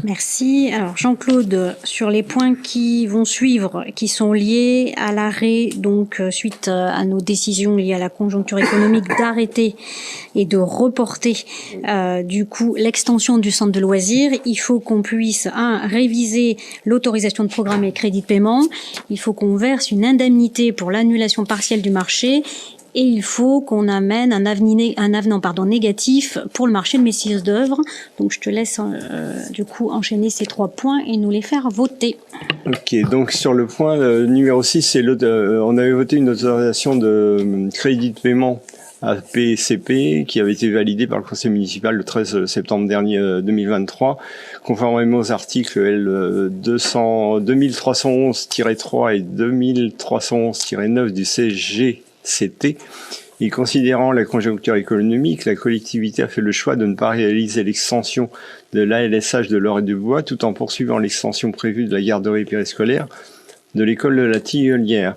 Merci. Alors Jean-Claude, sur les points qui vont suivre, qui sont liés à l'arrêt, donc suite à nos décisions liées à la conjoncture économique, d'arrêter et de reporter du coup l'extension du centre de loisirs, il faut qu'on puisse réviser l'autorisation de programme et crédit de paiement, il faut qu'on verse une indemnité pour l'annulation partielle du marché. Et il faut qu'on amène un avenant négatif pour le marché de maîtrise d'œuvre. Donc je te laisse du coup enchaîner ces 3 points et nous les faire voter. Ok, donc sur le point numéro 6, on avait voté une autorisation de crédit de paiement APCP qui avait été validée par le conseil municipal le 13 septembre dernier 2023, conformément aux articles L 2311-3 et 2311-9 du CGCT. Et considérant la conjoncture économique, la collectivité a fait le choix de ne pas réaliser l'extension de l'ALSH de l'Orée-du-Bois tout en poursuivant l'extension prévue de la garderie périscolaire de l'école de la Tillelière.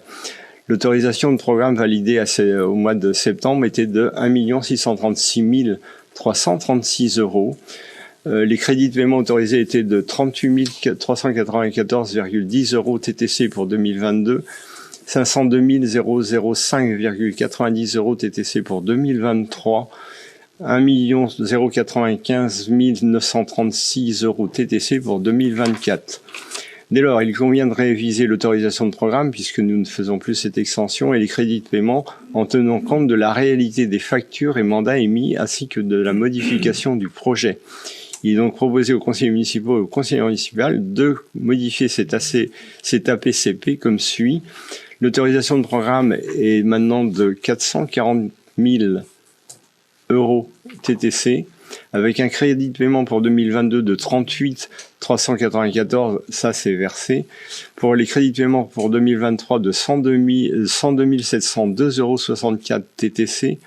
L'autorisation de programme validée au mois de septembre était de 1 636 336 €. Les crédits de paiement autorisés étaient de 38 394,10 € TTC pour 2022, 502 005,90 € TTC pour 2023, 1 095 936 € TTC pour 2024. Dès lors, il convient de réviser l'autorisation de programme puisque nous ne faisons plus cette extension et les crédits de paiement en tenant compte de la réalité des factures et mandats émis ainsi que de la modification du projet. Il est donc proposé aux conseillers municipaux et aux conseillers municipaux de modifier cet APCP comme suit. L'autorisation de programme est maintenant de 440 000 € TTC, avec un crédit de paiement pour 2022 de 38 394, ça c'est versé. Pour les crédits de paiement pour 2023 de 102 702,64 € TTC,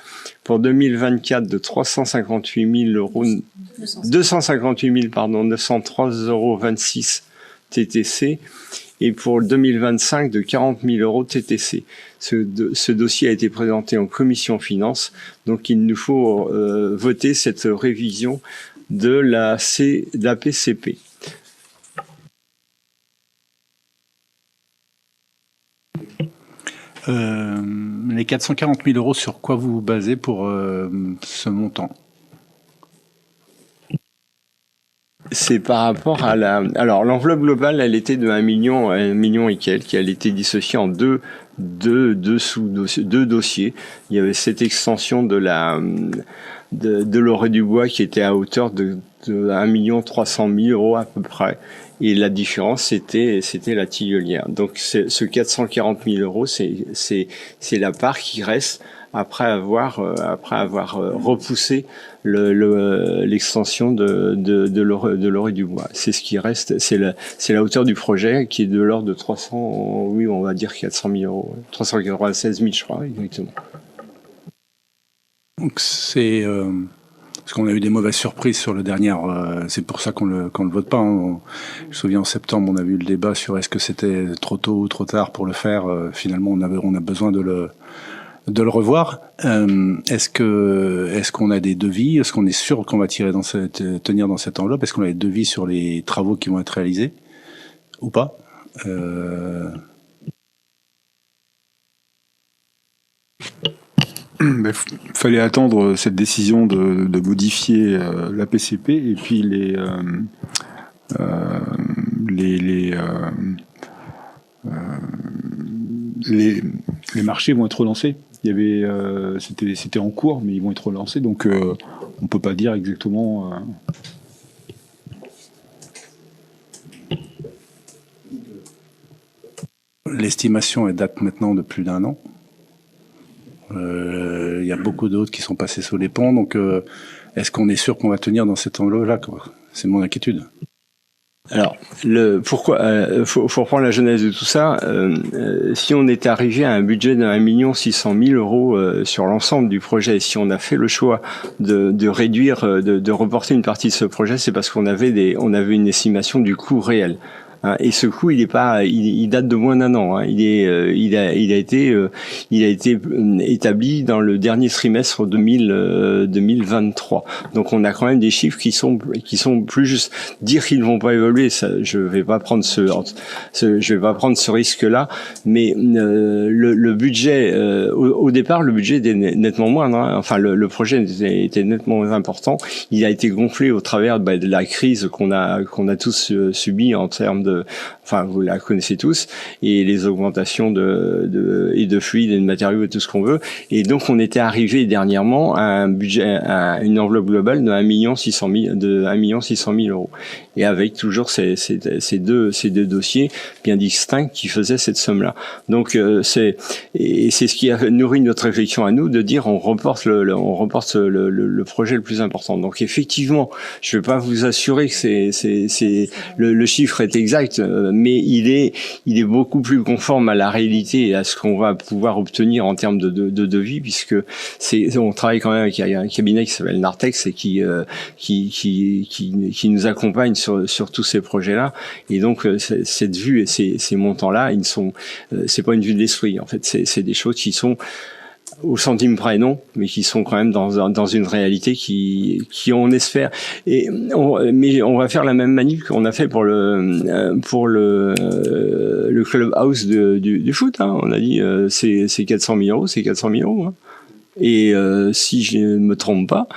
pour 2024 de 258 903,26 € TTC, et pour 2025 de 40 000 € TTC. Ce dossier a été présenté en commission finances, donc il nous faut voter cette révision de la PCP. Les 440 000 €, sur quoi vous vous basez pour ce montant ? C'est par rapport à alors l'enveloppe globale, elle était de 1 million et quelques, elle était dissociée en deux dossiers. Il y avait cette extension de l'Orée-du-Bois qui était à hauteur de 1 300 000 € à peu près. Et la différence, c'était la Tillelière. Donc ce 440 000 €, c'est la part qui reste après avoir repoussé l'extension de l'Orée-du-Bois. C'est ce qui reste, c'est la hauteur du projet qui est de l'ordre de 300, oui, on va dire 400 000 €, 396 000 je crois, exactement. Donc c'est parce qu'on a eu des mauvaises surprises sur le dernier, c'est pour ça qu'on le vote pas. Hein. Je me souviens en septembre, on a eu le débat sur est-ce que c'était trop tôt ou trop tard pour le faire. Finalement, on a besoin de le revoir. Est-ce qu'on a des devis? Est-ce qu'on est sûr qu'on va tenir dans cette enveloppe? Est-ce qu'on a des devis sur les travaux qui vont être réalisés ou pas? Fallait attendre cette décision de modifier la PCP et puis les marchés vont être relancés. Il y avait c'était en cours, mais ils vont être relancés, donc on peut pas dire exactement. L'estimation elle date maintenant de plus d'1 an. Il y a beaucoup d'autres qui sont passés sous les ponts, donc est-ce qu'on est sûr qu'on va tenir dans cette enveloppe-là, quoi? C'est mon inquiétude. Alors, pourquoi faut reprendre la genèse de tout ça. Si on est arrivé à un budget d'1 600 000 € sur l'ensemble du projet, si on a fait le choix de réduire, de reporter une partie de ce projet, c'est parce qu'on avait une estimation du coût réel. hein, et ce coût, il date de moins d'1 an. Hein. Il a été établi dans le dernier trimestre 2023. Donc on a quand même des chiffres qui sont plus justes. Dire qu'ils ne vont pas évoluer, ça, je vais pas prendre ce risque-là. Mais le budget, au départ, le budget était nettement moindre. Hein. Enfin, le projet était nettement moins important. Il a été gonflé au travers de la crise qu'on a tous subi en termes de, enfin vous la connaissez tous, et les augmentations de fluides et de matériaux et tout ce qu'on veut. Et donc on était arrivé dernièrement à un budget, à une enveloppe globale de 1,6 million euros. Et avec toujours ces deux dossiers bien distincts qui faisaient cette somme-là. Donc c'est ce qui a nourri notre réflexion à nous, de dire on reporte le projet le plus important. Donc effectivement, je ne vais pas vous assurer que le chiffre est exact, mais il est beaucoup plus conforme à la réalité et à ce qu'on va pouvoir obtenir en termes de devis, puisque on travaille quand même avec un cabinet qui s'appelle Nartex et qui nous accompagne sur tous ces projets-là. Et donc cette vue et ces montants-là, c'est pas une vue de l'esprit. En fait, c'est des choses qui sont au centime près, non, mais qui sont quand même dans une réalité qui on espère. Mais on va faire la même manip qu'on a fait pour le clubhouse du foot. Hein. On a dit c'est 400 000 euros, c'est 400 000 euros. Hein. Et si je ne me trompe pas,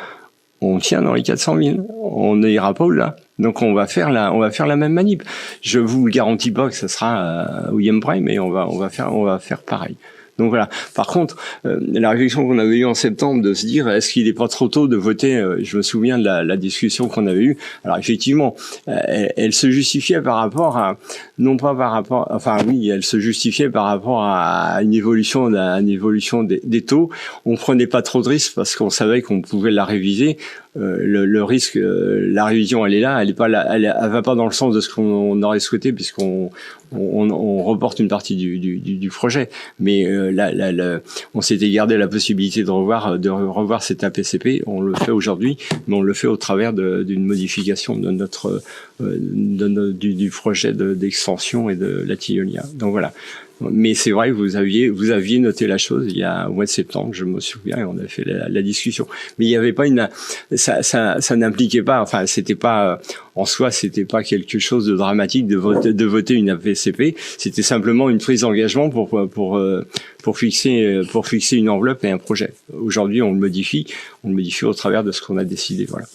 on tient dans les 400 000. On n'ira pas au-delà. Donc on va faire la même manip. Je vous garantis pas que ça sera William Prime, mais on va faire pareil. Donc voilà. Par contre, la réflexion qu'on avait eue en septembre de se dire est-ce qu'il n'est pas trop tôt de voter, je me souviens de la discussion qu'on avait eue. Alors effectivement, elle se justifiait par rapport à, non pas par rapport, enfin oui, elle se justifiait par rapport à une évolution des taux. On prenait pas trop de risques parce qu'on savait qu'on pouvait la réviser. Le risque, la révision, elle est là, elle va pas dans le sens de ce qu'on aurait souhaité, puisqu'on reporte une partie du projet. Mais on s'était gardé la possibilité de revoir cet APCP. On le fait aujourd'hui, mais on le fait au travers d'une modification de du projet d'extension et de la Tilleul. Donc voilà. Mais c'est vrai que vous aviez noté la chose il y a au mois de septembre, je me souviens, et on a fait la discussion. Mais il n'y avait pas ça n'impliquait pas, enfin c'était pas en soi, c'était pas quelque chose de dramatique de voter une APCP. C'était simplement une prise d'engagement pour fixer une enveloppe et un projet. Aujourd'hui, on le modifie au travers de ce qu'on a décidé. Voilà.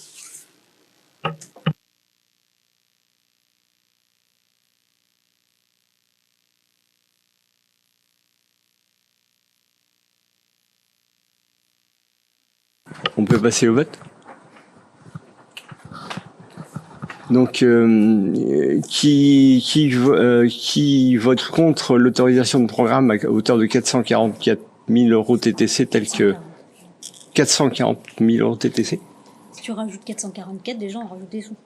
On peut passer au vote. Donc, qui vote contre l'autorisation de programme à hauteur de 444 000 euros TTC tel que 440 000 euros TTC. Si tu rajoutes 444, déjà on rajoute des sous.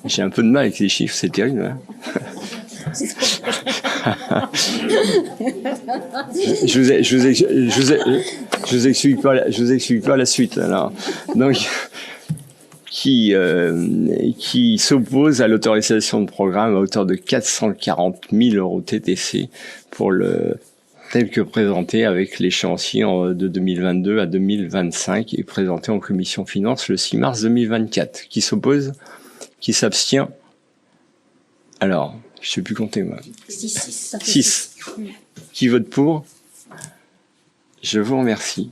J'ai un peu de mal avec les chiffres, c'est terrible. Hein. Je vous explique pas la suite. Alors, donc, qui s'oppose à l'autorisation de programme à hauteur de 440 000 euros TTC pour tel que présenté avec l'échéancier de 2022 à 2025 et présenté en commission finance le 6 mars 2024. Qui s'oppose? Qui s'abstient? Alors, je sais plus compter moi. 6. Qui vote pour? Je vous remercie.